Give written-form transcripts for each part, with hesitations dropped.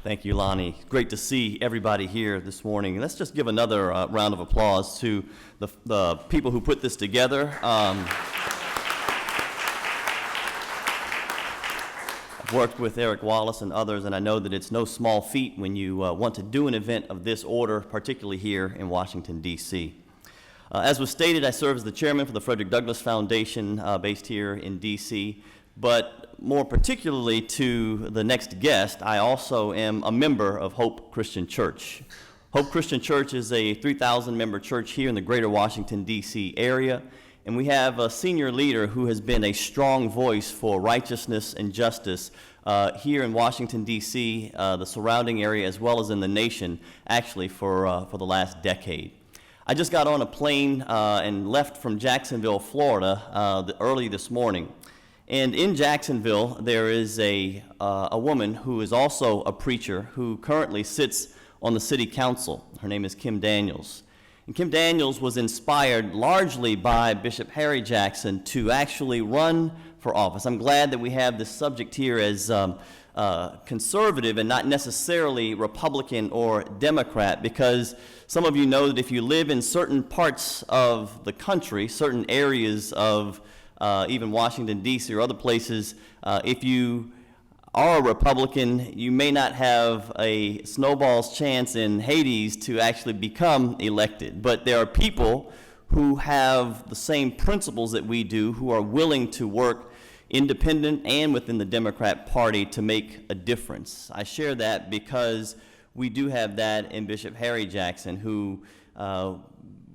Thank you, Lonnie. Great to see everybody here this morning. Let's just give another round of applause to the people who put this together. I've worked with Eric Wallace and others, and I know that it's no small feat when you want to do an event of this order, particularly here in Washington, D.C. As was stated, I serve as the chairman for the Frederick Douglass Foundation based here in D.C., but more particularly to the next guest, I also am a member of Hope Christian Church. Hope Christian Church is a 3,000-member church here in the greater Washington, D.C. area, and we have a senior leader who has been a strong voice for righteousness and justice here in Washington, D.C., the surrounding area, as well as in the nation, actually for the last decade. I just got on a plane and left from Jacksonville, Florida, early this morning. And in Jacksonville, there is a woman who is also a preacher who currently sits on the city council. Her name is Kim Daniels. And Kim Daniels was inspired largely by Bishop Harry Jackson to actually run for office. I'm glad that we have this subject here as conservative and not necessarily Republican or Democrat, because some of you know that if you live in certain parts of the country, certain areas of even Washington, D.C. or other places, if you are a Republican, you may not have a snowball's chance in Hades to actually become elected. But there are people who have the same principles that we do, who are willing to work independent and within the Democrat Party to make a difference. I share that because we do have that in Bishop Harry Jackson, who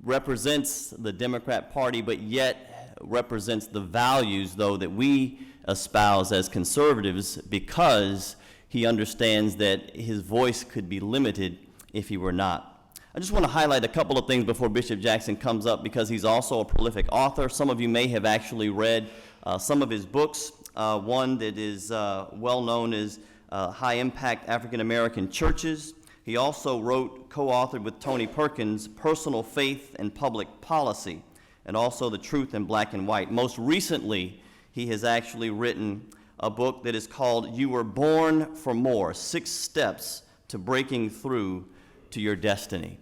represents the Democrat Party, but yet represents the values, though, that we espouse as conservatives, because he understands that his voice could be limited if he were not. I just want to highlight a couple of things before Bishop Jackson comes up, because he's also a prolific author. Some of you may have actually read some of his books. One that is well known is High Impact African American Churches. He also wrote, co-authored with Tony Perkins, Personal Faith and Public Policy, and also The Truth in Black and White. Most recently, he has actually written a book that is called You Were Born for More, 6 Steps to Breaking Through to Your Destiny.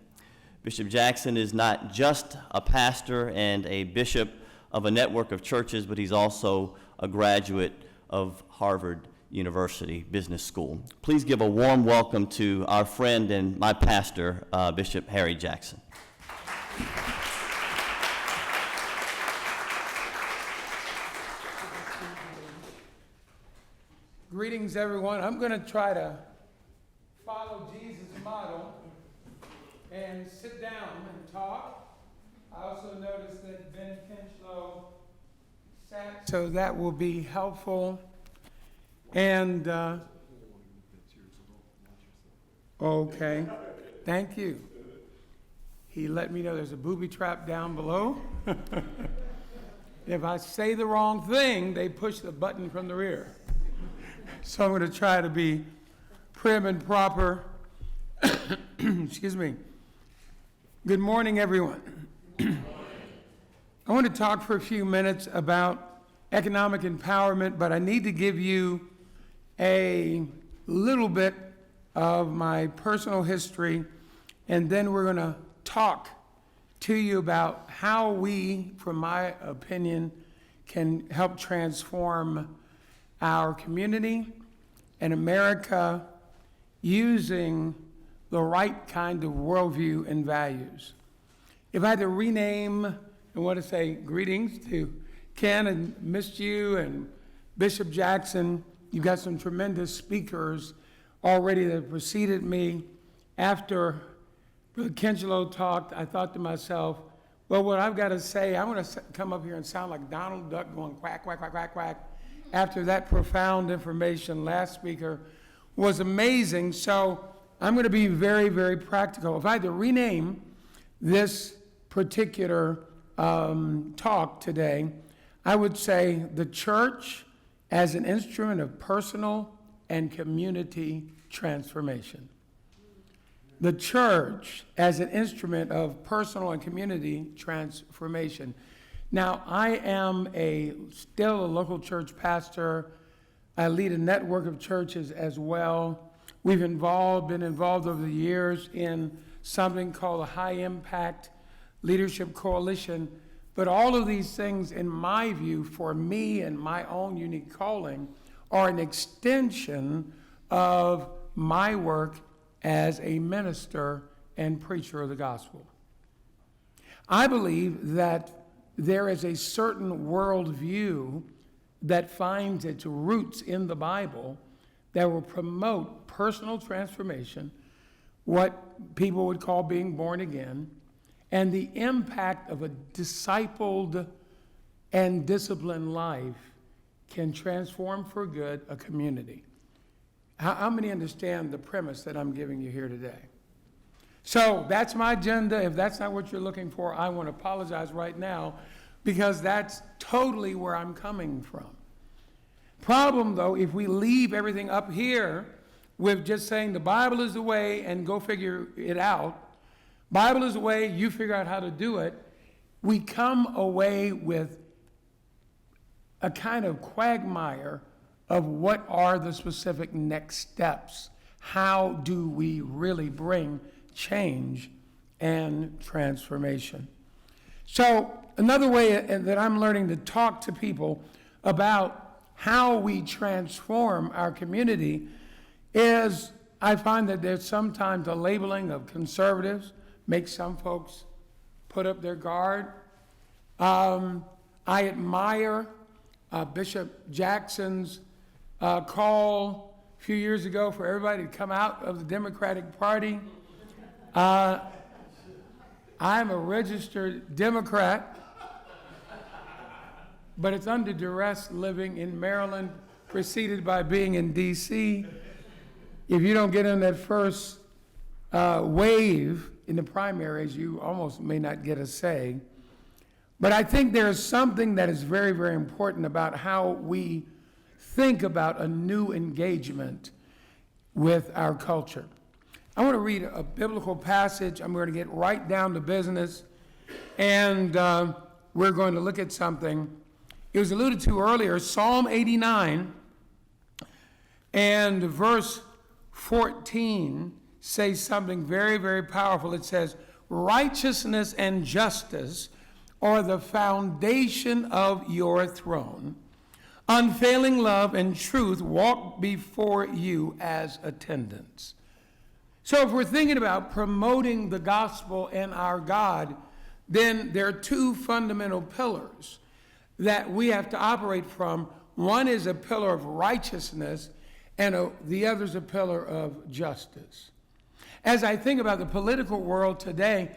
Bishop Jackson is not just a pastor and a bishop of a network of churches, but he's also a graduate of Harvard University Business School. Please give a warm welcome to our friend and my pastor, Bishop Harry Jackson. Greetings, everyone. I'm going to try to follow Jesus' model and sit down and talk. I also noticed that Ben Kinchlow sat, so that will be helpful. And, okay, thank you. He let me know there's a booby trap down below. If I say the wrong thing, they push the button from the rear. So I'm going to try to be prim and proper. Excuse me. Good morning, everyone. I want to talk for a few minutes about economic empowerment, but I need to give you a little bit of my personal history, and then we're going to talk to you about how we, from my opinion, can help transform our community and America using the right kind of worldview and values. If I had to rename, I want to say greetings to Ken and missed you and Bishop Jackson. You've got some tremendous speakers already that preceded me. After Brother Kinchlow talked, I thought to myself, well, what I've got to say, I want to come up here and sound like Donald Duck going quack, quack, quack, quack, quack. After that profound information, last speaker was amazing. So I'm going to be very, very practical. If I had to rename this particular talk today, I would say the church as an instrument of personal and community transformation. The church as an instrument of personal and community transformation. Now, I am still a local church pastor. I lead a network of churches as well. We've been involved over the years in something called a High Impact Leadership Coalition. But all of these things, in my view, for me and my own unique calling, are an extension of my work as a minister and preacher of the gospel. I believe that there is a certain worldview that finds its roots in the Bible that will promote personal transformation, what people would call being born again, and the impact of a discipled and disciplined life can transform for good a community. How many understand the premise that I'm giving you here today? So that's my agenda. If that's not what you're looking for, I want to apologize right now, because that's totally where I'm coming from. Problem, though, if we leave everything up here with just saying the Bible is the way and go figure it out, Bible is the way, you figure out how to do it, we come away with a kind of quagmire of what are the specific next steps. How do we really bring change and transformation? So another way that I'm learning to talk to people about how we transform our community is I find that there's sometimes a labeling of conservatives, makes some folks put up their guard. I admire Bishop Jackson's call a few years ago for everybody to come out of the Democratic Party. I'm a registered Democrat, but it's under duress living in Maryland, preceded by being in D.C. If you don't get in that first wave in the primaries, you almost may not get a say. But I think there is something that is very, very important about how we think about a new engagement with our culture. I want to read a biblical passage. I'm going to get right down to business, and we're going to look at something. It was alluded to earlier, Psalm 89 and verse 14 says something very, very powerful. It says, righteousness and justice are the foundation of your throne. Unfailing love and truth walk before you as attendants. So if we're thinking about promoting the gospel and our God, then there are two fundamental pillars that we have to operate from. One is a pillar of righteousness, and the other is a pillar of justice. As I think about the political world today,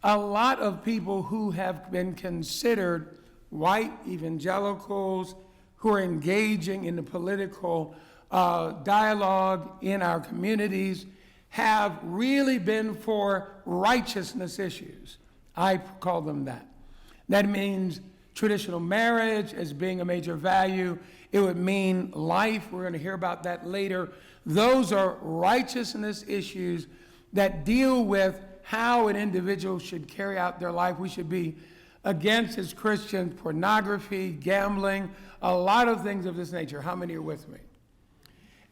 a lot of people who have been considered white evangelicals, who are engaging in the political dialogue in our communities, have really been for righteousness issues. I call them that. That means traditional marriage as being a major value. It would mean life. We're going to hear about that later. Those are righteousness issues that deal with how an individual should carry out their life. We should be against, as Christians, pornography, gambling, a lot of things of this nature. How many are with me?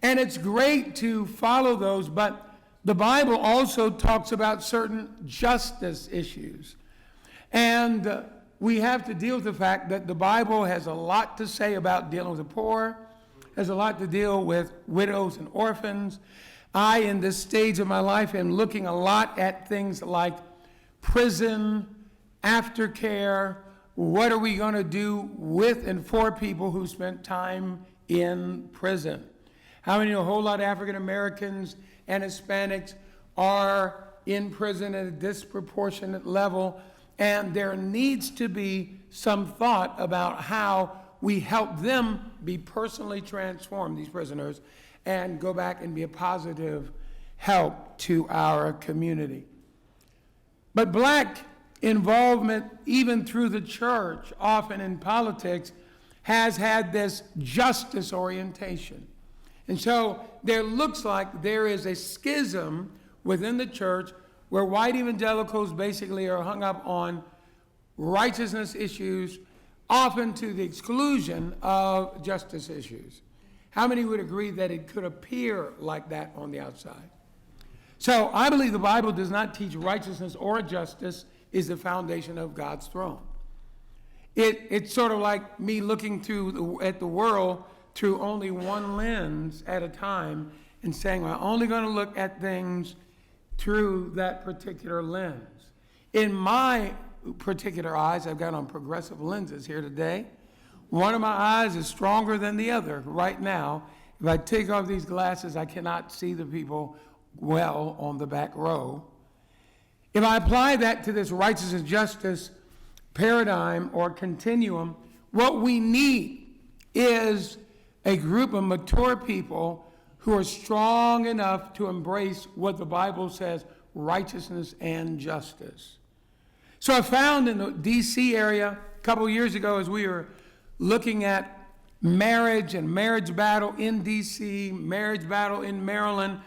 And it's great to follow those, but the Bible also talks about certain justice issues. And we have to deal with the fact that the Bible has a lot to say about dealing with the poor, has a lot to deal with widows and orphans. I, in this stage of my life, am looking a lot at things like prison, aftercare. What are we going to do with and for people who spent time in prison? How many know a whole lot of African Americans and Hispanics are in prison at a disproportionate level? And there needs to be some thought about how we help them be personally transformed, these prisoners, and go back and be a positive help to our community. But black involvement, even through the church, often in politics, has had this justice orientation. And so there looks like there is a schism within the church where white evangelicals basically are hung up on righteousness issues, often to the exclusion of justice issues. How many would agree that it could appear like that on the outside? So I believe the Bible does not teach righteousness or justice is the foundation of God's throne. It's sort of like me looking at the world through only one lens at a time and saying, I'm only going to look at things through that particular lens. In my particular eyes, I've got on progressive lenses here today. One of my eyes is stronger than the other right now. If I take off these glasses, I cannot see the people well on the back row. If I apply that to this righteousness and justice paradigm or continuum, what we need is a group of mature people who are strong enough to embrace what the Bible says, righteousness and justice. So I found in the D.C. area a couple of years ago, as we were looking at marriage and marriage battle in D.C., marriage battle in Maryland,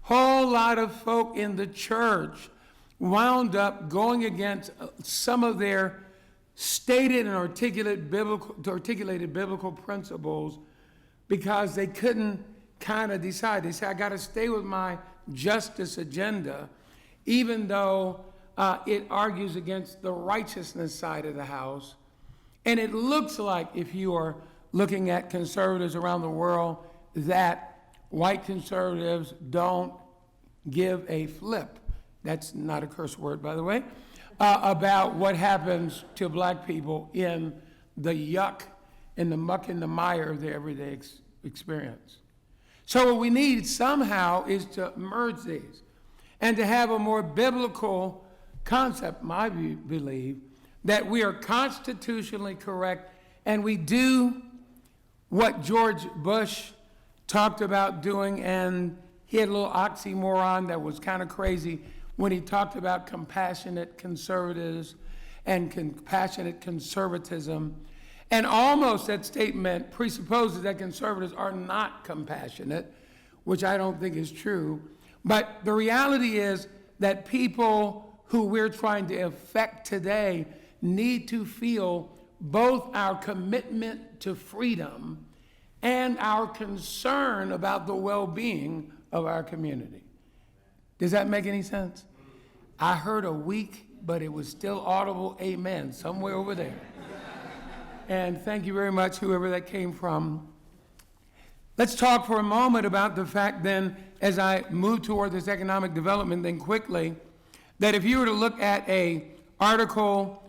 whole lot of folk in the church wound up going against some of their stated and articulated biblical principles because they couldn't kind of decide. They said, I got to stay with my justice agenda, even though it argues against the righteousness side of the house. And it looks like, if you are looking at conservatives around the world, that white conservatives don't give a flip. That's not a curse word, by the way, about what happens to black people in the yuck and the muck and the mire of their everyday experience. So what we need somehow is to merge these and to have a more biblical concept, I believe, that we are constitutionally correct and we do what George Bush talked about doing, and he had a little oxymoron that was kind of crazy when he talked about compassionate conservatives and compassionate conservatism. And almost that statement presupposes that conservatives are not compassionate, which I don't think is true. But the reality is that people who we're trying to affect today need to feel both our commitment to freedom and our concern about the well-being of our community. Does that make any sense? I heard a weak, but it was still audible amen somewhere over there. And thank you very much, whoever that came from. Let's talk for a moment about the fact then, as I move toward this economic development then quickly, that if you were to look at a article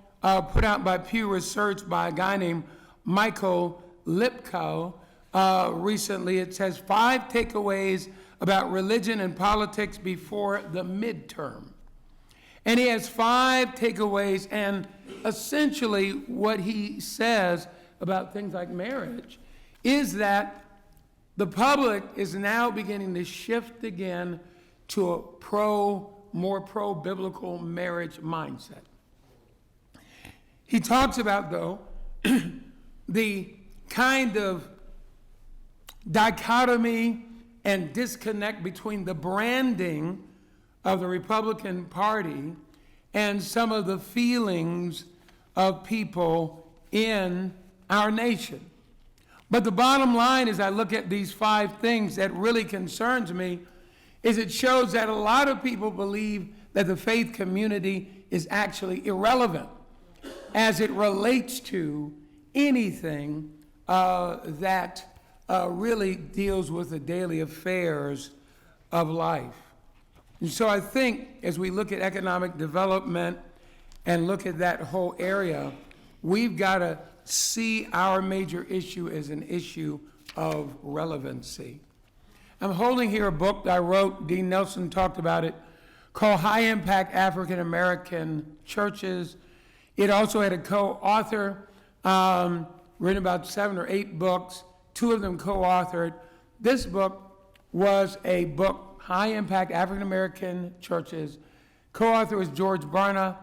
put out by Pew Research by a guy named Michael Lipko recently, it says 5 takeaways about religion and politics before the midterm. And he has 5 takeaways, and essentially what he says about things like marriage is that the public is now beginning to shift again to a more pro-biblical marriage mindset. He talks about, though, the kind of dichotomy and disconnect between the branding of the Republican Party and some of the feelings of people in our nation. But the bottom line, as I look at these 5 things that really concerns me, is it shows that a lot of people believe that the faith community is actually irrelevant as it relates to anything that really deals with the daily affairs of life. And so I think as we look at economic development and look at that whole area, we've got to see our major issue as an issue of relevancy. I'm holding here a book that I wrote, Dean Nelson talked about it, called High Impact African American Churches. It also had a co-author, written about 7 or 8 books, 2 of them co-authored. This book was a book, High Impact African American Churches. Co-author was George Barna.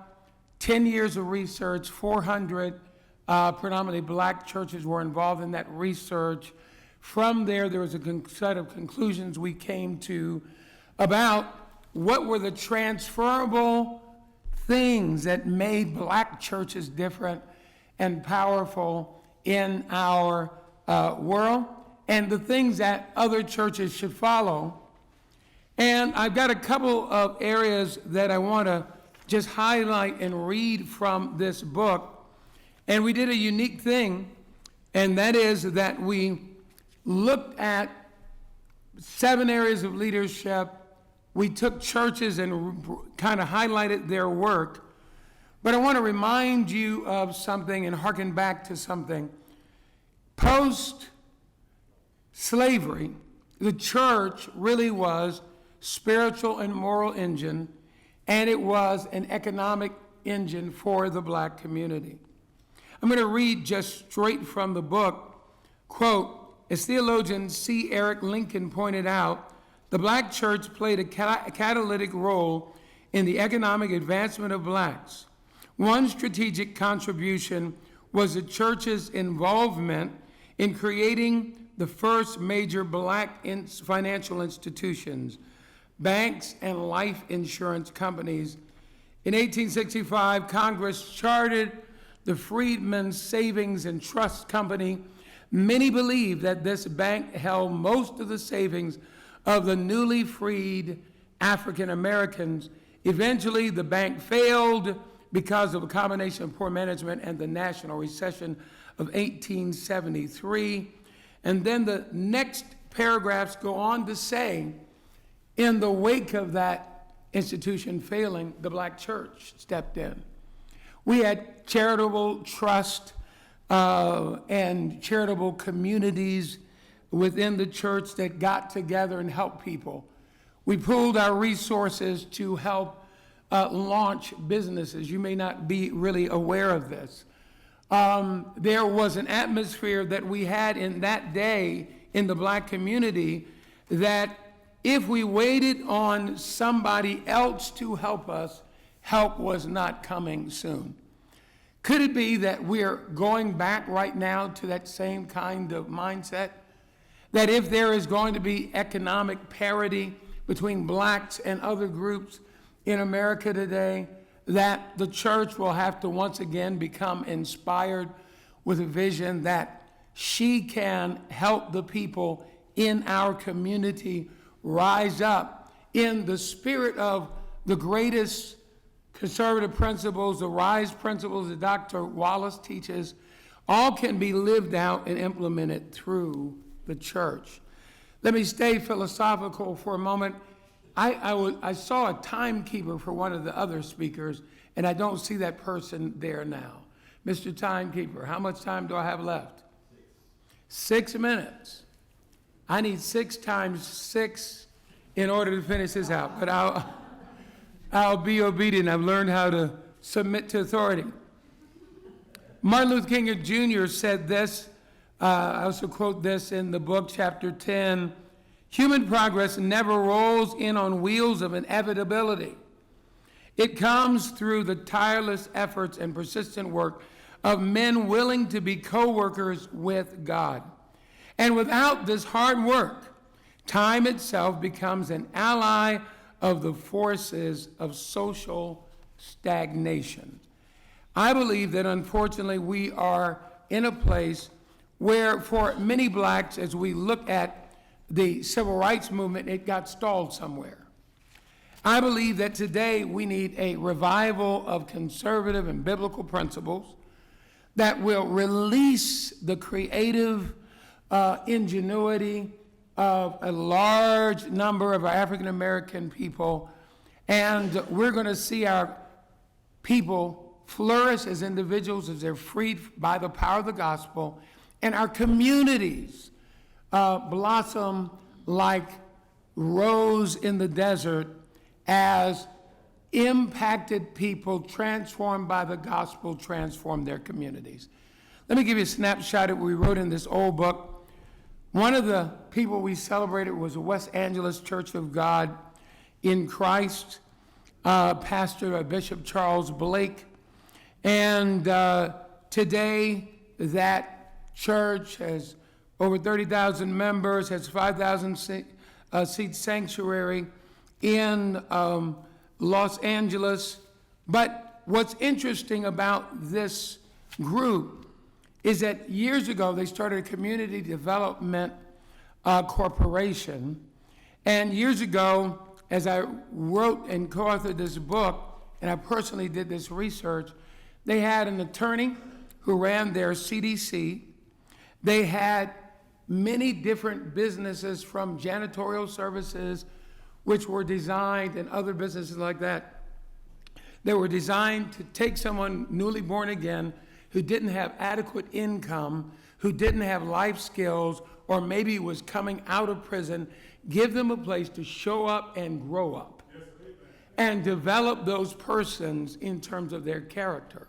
10 years of research, 400 predominantly black churches were involved in that research. From there was a set of conclusions we came to about what were the transferable things that made black churches different and powerful in our world, and the things that other churches should follow. And I've got a couple of areas that I want to just highlight and read from this book. And we did a unique thing, and that is that we looked at 7 areas of leadership. We took churches and kind of highlighted their work. But I want to remind you of something and hearken back to something. Post-slavery, the church really was spiritual and moral engine, and it was an economic engine for the black community. I'm going to read just straight from the book. Quote, as theologian C. Eric Lincoln pointed out, the black church played a catalytic role in the economic advancement of blacks. One strategic contribution was the church's involvement in creating the first major black financial institutions, banks and life insurance companies. In 1865, Congress chartered the Freedmen's Savings and Trust Company. Many believe that this bank held most of the savings of the newly freed African Americans. Eventually, the bank failed because of a combination of poor management and the national recession of 1873. And then the next paragraphs go on to say, in the wake of that institution failing, the black church stepped in. We had charitable trust and charitable communities within the church that got together and helped people. We pooled our resources to help launch businesses. You may not be really aware of this. There was an atmosphere that we had in that day in the black community that if we waited on somebody else to help us, help was not coming soon. Could it be that we're going back right now to that same kind of mindset? That if there is going to be economic parity between blacks and other groups in America today, that the church will have to once again become inspired with a vision that she can help the people in our community rise up in the spirit of the greatest conservative principles, the RISE principles that Dr. Wallace teaches, all can be lived out and implemented through the church. Let me stay philosophical for a moment. I saw a timekeeper for one of the other speakers, and I don't see that person there now. Mr. Timekeeper, how much time do I have left? 6 minutes. I need 6 times 6 in order to finish this out, but I'll be obedient. I've learned how to submit to authority. Martin Luther King Jr. said this, I also quote this in the book, chapter 10, human progress never rolls in on wheels of inevitability. It comes through the tireless efforts and persistent work of men willing to be co-workers with God. And without this hard work, time itself becomes an ally of the forces of social stagnation. I believe that unfortunately we are in a place where for many blacks, as we look at the civil rights movement, it got stalled somewhere. I believe that today we need a revival of conservative and biblical principles that will release the creative ingenuity of a large number of our African American people, and we're going to see our people flourish as individuals as they're freed by the power of the gospel, and our communities blossom like rose in the desert as impacted people transformed by the gospel transform their communities. Let me give you a snapshot of what we wrote in this old book. One of the people we celebrated was the West Angeles Church of God in Christ, pastor Bishop Charles Blake. And today that church has over 30,000 members, has 5,000 seat sanctuary in Los Angeles. But what's interesting about this group is that years ago they started a community development corporation. And years ago, as I wrote and co-authored this book, and I personally did this research, they had an attorney who ran their CDC. They had many different businesses, from janitorial services, which were designed, and other businesses like that, that were designed to take someone newly born again who didn't have adequate income, who didn't have life skills, or maybe was coming out of prison, give them a place to show up and grow up and develop those persons in terms of their character.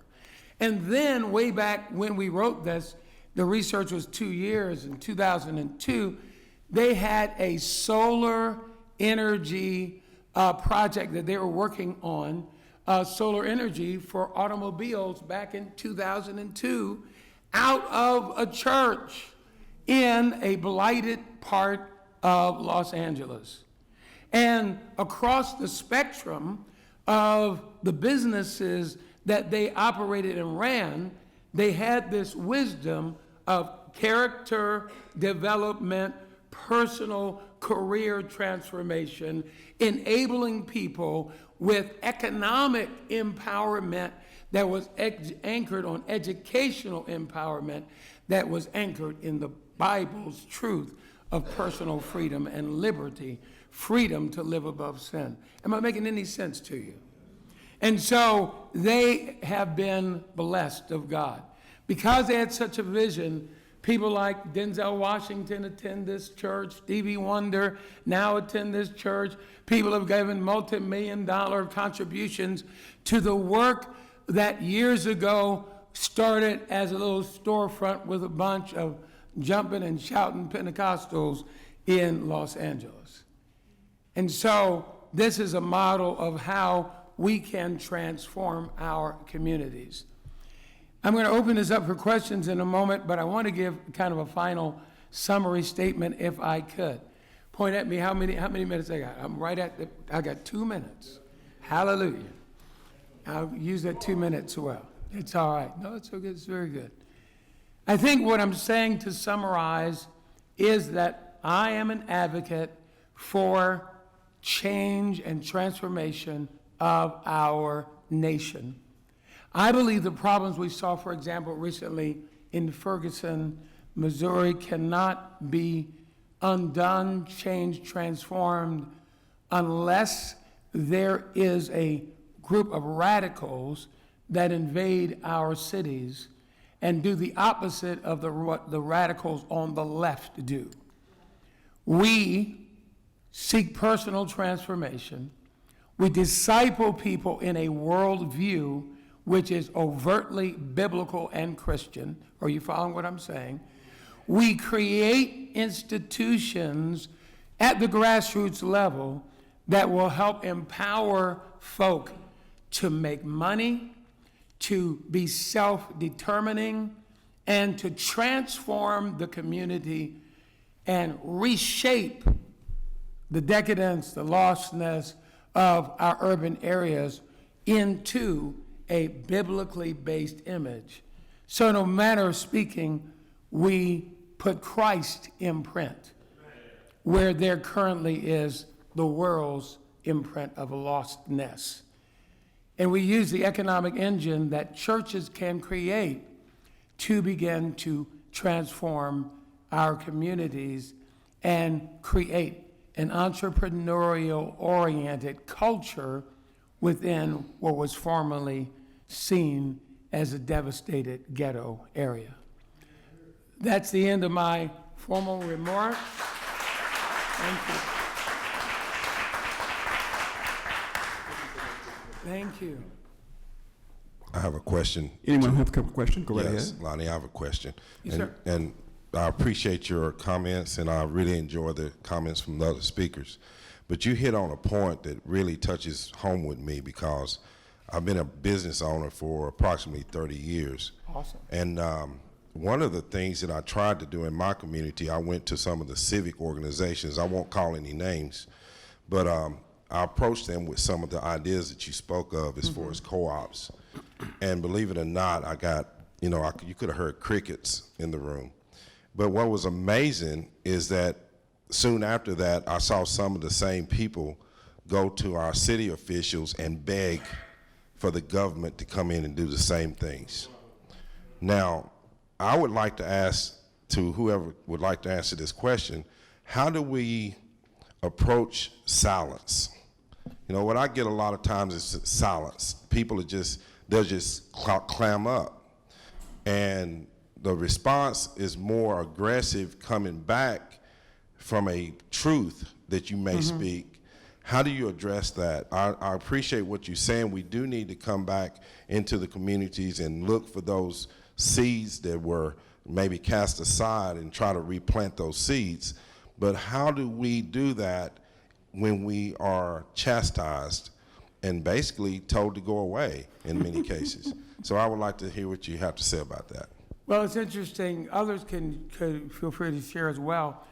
And then way back when we wrote this, the research was 2 years, in 2002, they had a solar energy project that they were working on, solar energy for automobiles back in 2002, out of a church in a blighted part of Los Angeles. And across the spectrum of the businesses that they operated and ran, they had this wisdom of character development, personal career transformation, enabling people with economic empowerment that was anchored on educational empowerment, that was anchored in the Bible's truth of personal freedom and liberty, freedom to live above sin. Am I making any sense to you? And so they have been blessed of God. Because they had such a vision, people like Denzel Washington attend this church, Stevie Wonder now attend this church. People have given multi-million-dollar contributions to the work that years ago started as a little storefront with a bunch of jumping and shouting Pentecostals in Los Angeles. And so this is a model of how we can transform our communities. I'm going to open this up for questions in a moment, but I want to give kind of a final summary statement if I could. Point at me how many minutes I got. I'm right at I got 2 minutes. Hallelujah. I'll use that 2 minutes well. It's all right. No, it's okay. It's very good. I think what I'm saying to summarize is that I am an advocate for change and transformation of our nation. I believe the problems we saw, for example, recently in Ferguson, Missouri, cannot be undone, changed, transformed, unless there is a group of radicals that invade our cities and do the opposite of what the radicals on the left do. We seek personal transformation. We disciple people in a worldview which is overtly biblical and Christian. Are you following what I'm saying? We create institutions at the grassroots level that will help empower folk to make money, to be self-determining, and to transform the community and reshape the decadence, the lostness of our urban areas into a biblically based image. So no matter of speaking, we put Christ imprint where there currently is the world's imprint of lostness. And we use the economic engine that churches can create to begin to transform our communities and create an entrepreneurial-oriented culture within what was formerly seen as a devastated ghetto area. That's the end of my formal remarks. Thank you. Thank you. I have a question. Anyone have a question? Go right Yes, ahead. Lonnie, I have a question. Yes, sir. And I appreciate your comments, and I really enjoy the comments from the other speakers. But you hit on a point that really touches home with me, because I've been a business owner for approximately 30 years. Awesome. And one of the things that I tried to do in my community, I went to some of the civic organizations. I won't call any names, but I approached them with some of the ideas that you spoke of as far as co-ops. And believe it or not, I got, you could have heard crickets in the room. But what was amazing is that soon after that, I saw some of the same people go to our city officials and beg for the government to come in and do the same things. Now, I would like to ask to whoever would like to answer this question, how do we approach silence? You know, what I get a lot of times is silence. People are they'll just clam up. And the response is more aggressive coming back from a truth that you may speak. How do you address that? I appreciate what you're saying. We do need to come back into the communities and look for those seeds that were maybe cast aside and try to replant those seeds. But how do we do that when we are chastised and basically told to go away in many cases? So I would like to hear what you have to say about that. Well, it's interesting. Others can feel free to share as well.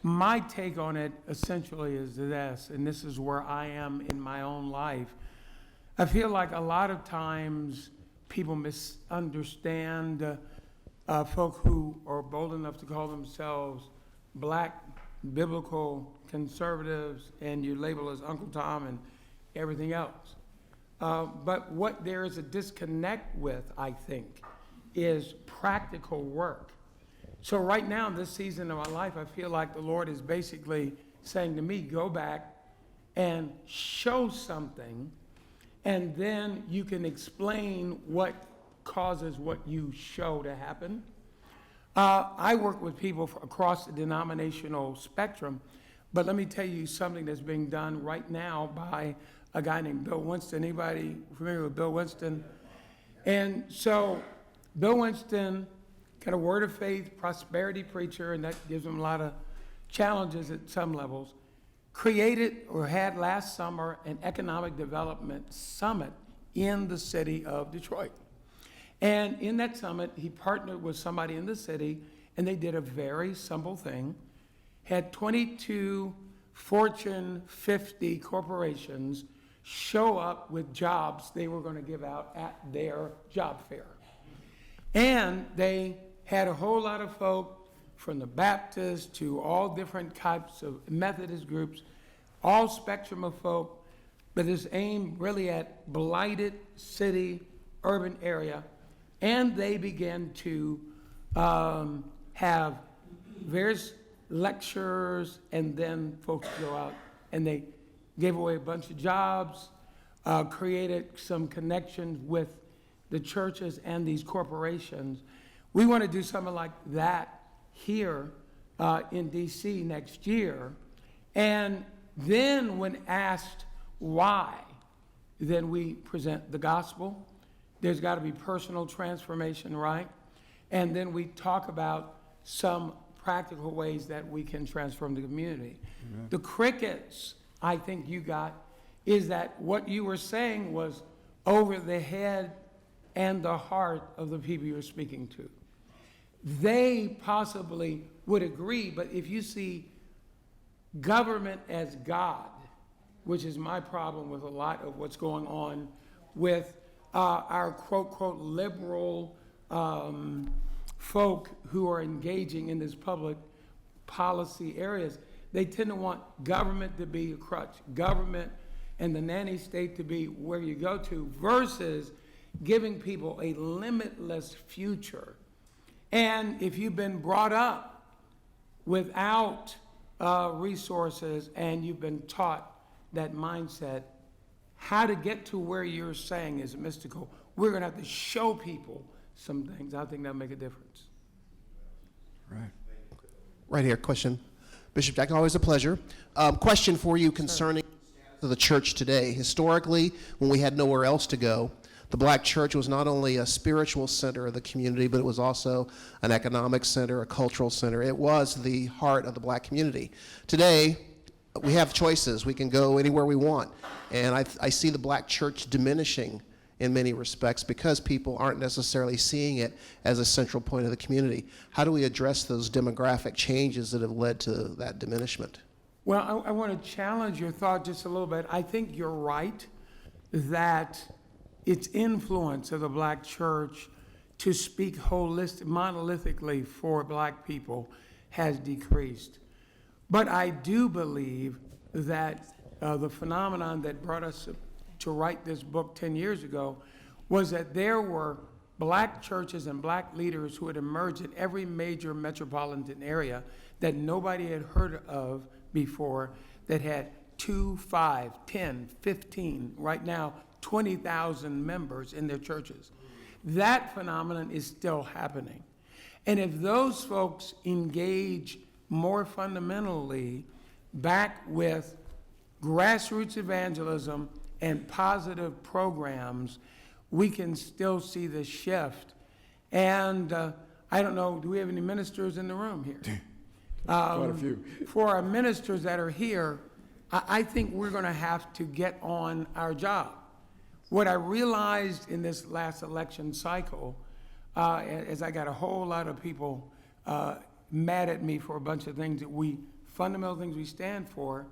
My take on it essentially is this, and this is where I am in my own life. I feel like a lot of times people misunderstand folk who are bold enough to call themselves black, biblical conservatives, and you label as Uncle Tom and everything else. But what there is a disconnect with, I think, is practical work. So right now, in this season of my life, I feel like the Lord is basically saying to me, go back and show something, and then you can explain what causes what you show to happen. I work with people across the denominational spectrum, but let me tell you something that's being done right now by a guy named Bill Winston. Anybody familiar with Bill Winston? And so Bill Winston, kind of word of faith, prosperity preacher, and that gives him a lot of challenges at some levels, created or had last summer an economic development summit in the city of Detroit. And in that summit, he partnered with somebody in the city, and they did a very simple thing. Had 22 Fortune 50 corporations show up with jobs they were going to give out at their job fair. And they had a whole lot of folk from the Baptists to all different types of Methodist groups, all spectrum of folk, but it's aimed really at blighted city, urban area. And they began to have various lectures, and then folks go out and they gave away a bunch of jobs, created some connections with the churches and these corporations. We want to do something like that here in D.C. next year. And then when asked why, then we present the gospel. There's got to be personal transformation, right? And then we talk about some practical ways that we can transform the community. Amen. The crickets, I think you got, is that what you were saying was over the head and the heart of the people you're speaking to. They possibly would agree, but if you see government as God, which is my problem with a lot of what's going on with our quote liberal folk who are engaging in this public policy areas, they tend to want government to be a crutch, government and the nanny state to be where you go to, versus giving people a limitless future. And if you've been brought up without resources and you've been taught that mindset, how to get to where you're saying is mystical, we're going to have to show people some things. I think that'll make a difference. Right. Right here, question. Bishop Jackson, always a pleasure. Question for you concerning the church today. Historically, when we had nowhere else to go, the black church was not only a spiritual center of the community, but it was also an economic center, a cultural center. It was the heart of the black community. Today, we have choices. We can go anywhere we want. And I see the black church diminishing in many respects because people aren't necessarily seeing it as a central point of the community. How do we address those demographic changes that have led to that diminishment? Well, I want to challenge your thought just a little bit. I think you're right that its influence of the black church to speak monolithically for black people has decreased. But I do believe that the phenomenon that brought us to write this book 10 years ago was that there were black churches and black leaders who had emerged in every major metropolitan area that nobody had heard of before, that had 2, 5, 10, 15, right now 20,000 members in their churches. That phenomenon is still happening. And if those folks engage more fundamentally back with grassroots evangelism and positive programs, we can still see the shift. And I don't know, do we have any ministers in the room here? Quite a few. For our ministers that are here, I think we're going to have to get on our job. What I realized in this last election cycle, as I got a whole lot of people mad at me for a bunch of things that fundamental things we stand for,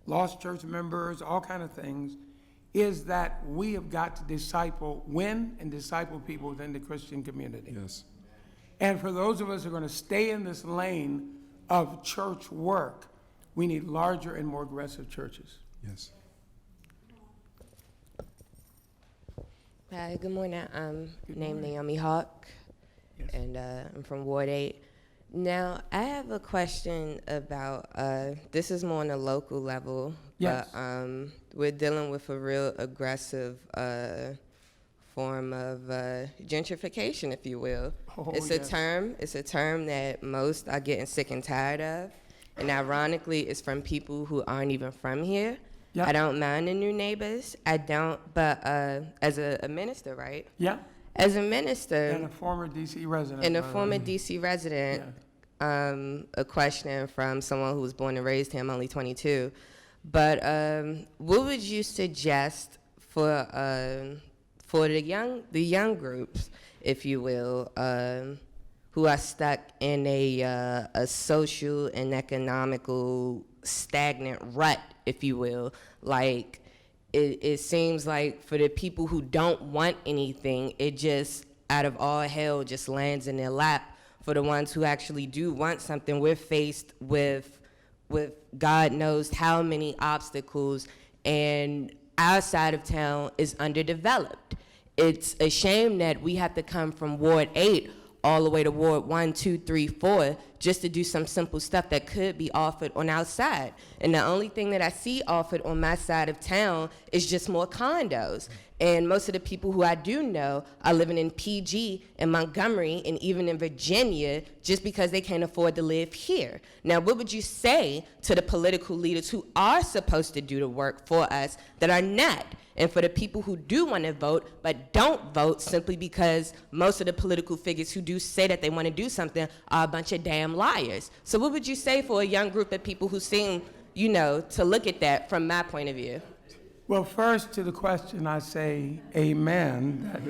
lost church members, all kind of things, is that we have got to win and disciple people within the Christian community. Yes. And for those of us who are going to stay in this lane of church work, we need larger and more aggressive churches. Yes. Hi, good morning. I'm named Naomi Hawk, Yes. and I'm from Ward 8. Now, I have a question about, this is more on a local level, Yes. but we're dealing with a real aggressive form of gentrification, if you will. Oh, It's yes. a term that most are getting sick and tired of, and ironically, it's from people who aren't even from here. Yeah. I don't mind the new neighbors. I don't, but as a minister, right? Yeah, As a minister and a former DC resident. and a by the former way. DC resident, a question from someone who was born and raised here. I'm only 22. But what would you suggest for the young groups, if you will, who are stuck in a social and economical stagnant rut, if you will? Like, it seems like for the people who don't want anything, it just, out of all hell, just lands in their lap. For the ones who actually do want something, we're faced with God knows how many obstacles, and our side of town is underdeveloped. It's a shame that we have to come from Ward 8 all the way to Ward 1, 2, 3, 4, just to do some simple stuff that could be offered on our side. And the only thing that I see offered on my side of town is just more condos. And most of the people who I do know are living in PG and Montgomery and even in Virginia just because they can't afford to live here. Now, what would you say to the political leaders who are supposed to do the work for us that are not? And for the people who do want to vote but don't vote simply because most of the political figures who do say that they want to do something are a bunch of damn liars. So what would you say for a young group of people who seem, to look at that from my point of view? Well, first to the question, I say amen.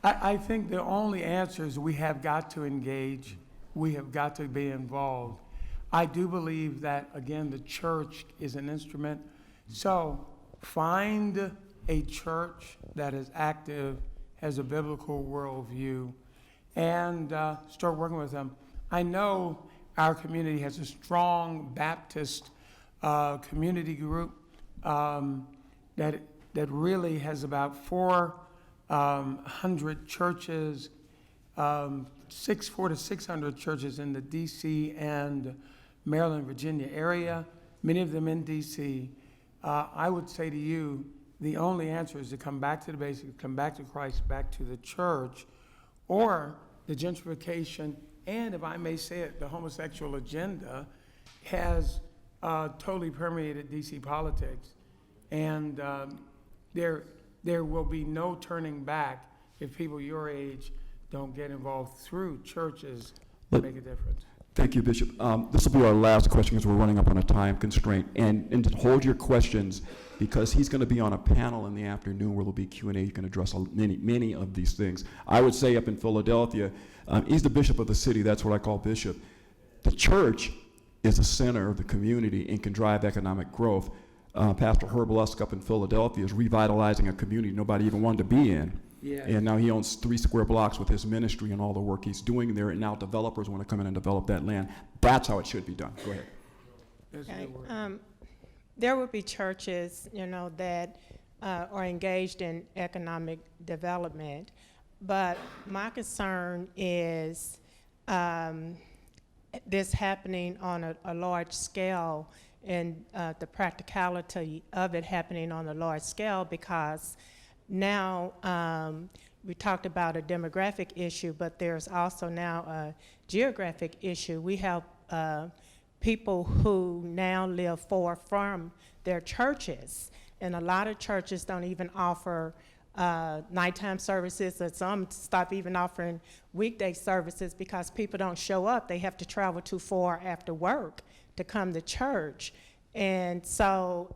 I think the only answer is we have got to engage. We have got to be involved. I do believe that, again, the church is an instrument. So find a church that is active, has a biblical worldview, and start working with them. I know our community has a strong Baptist community group that really has about 400 churches, 400 to 600 churches in the D.C. and Maryland, Virginia area, many of them in D.C. I would say to you, the only answer is to come back to the basics, come back to Christ, back to the church, or the gentrification, and if I may say it, the homosexual agenda has totally permeated D.C. politics, and there will be no turning back if people your age don't get involved through churches to make a difference. Thank you, Bishop. This will be our last question because we're running up on a time constraint. And to hold your questions, because he's going to be on a panel in the afternoon where there'll be Q&A. You can address many of these things. I would say up in Philadelphia, he's the bishop of the city. That's what I call bishop. The church is the center of the community and can drive economic growth. Pastor Herb Lusk up in Philadelphia is revitalizing a community nobody even wanted to be in. Yes. And now he owns 3 square blocks with his ministry and all the work he's doing there, and now developers want to come in and develop that land. That's how it should be done. Go ahead. That's a Okay. good word. There would be churches, that are engaged in economic development, but my concern is this happening on a large scale, and the practicality of it happening on a large scale, because now we talked about a demographic issue, but there's also now a geographic issue. We have people who now live far from their churches, and a lot of churches don't even offer nighttime services, or some stop even offering weekday services because people don't show up. They have to travel too far after work to come to church. And so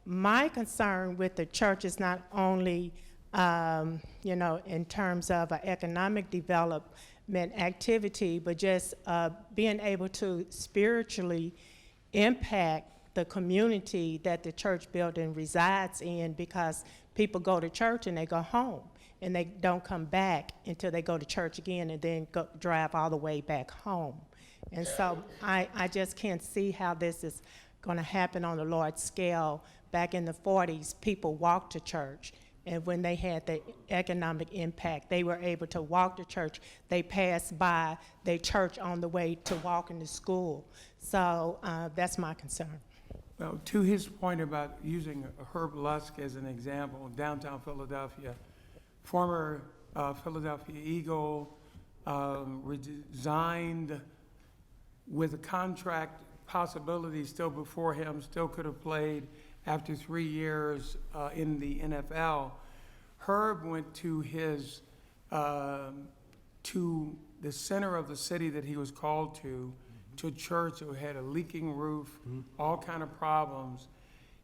my concern with the church is not only in terms of economic development activity, but just being able to spiritually impact the community that the church building resides in, because people go to church and they go home and they don't come back until they go to church again and then drive all the way back home. And so I just can't see how this is going to happen on a large scale. Back in the 40s, people walked to church, and when they had the economic impact, they were able to walk to church. They passed by their church on the way to walking to school. So that's my concern. Well, to his point about using Herb Lusk as an example, downtown Philadelphia, former Philadelphia Eagle, resigned with a contract possibility still before him, still could have played after 3 years in the NFL. Herb went to his, to the center of the city that he was called to a church that had a leaking roof, all kind of problems.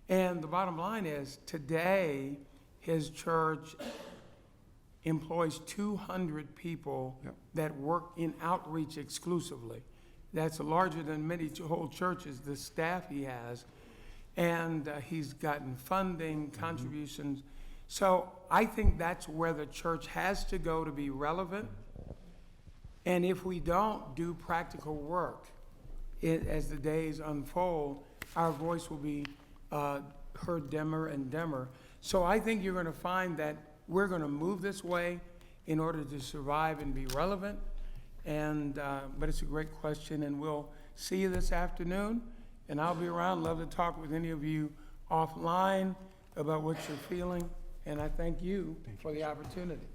And the bottom line is, today, his church employs 200 people that work in outreach exclusively. That's larger than many whole churches, the staff he has. And he's gotten funding, contributions. So I think that's where the church has to go to be relevant. And if we don't do practical work, as the days unfold, our voice will be heard dimmer and dimmer. So I think you're going to find that we're going to move this way in order to survive and be relevant. And but it's a great question, and we'll see you this afternoon. And I'll be around. Love to talk with any of you offline about what you're feeling. And I thank you for the opportunity.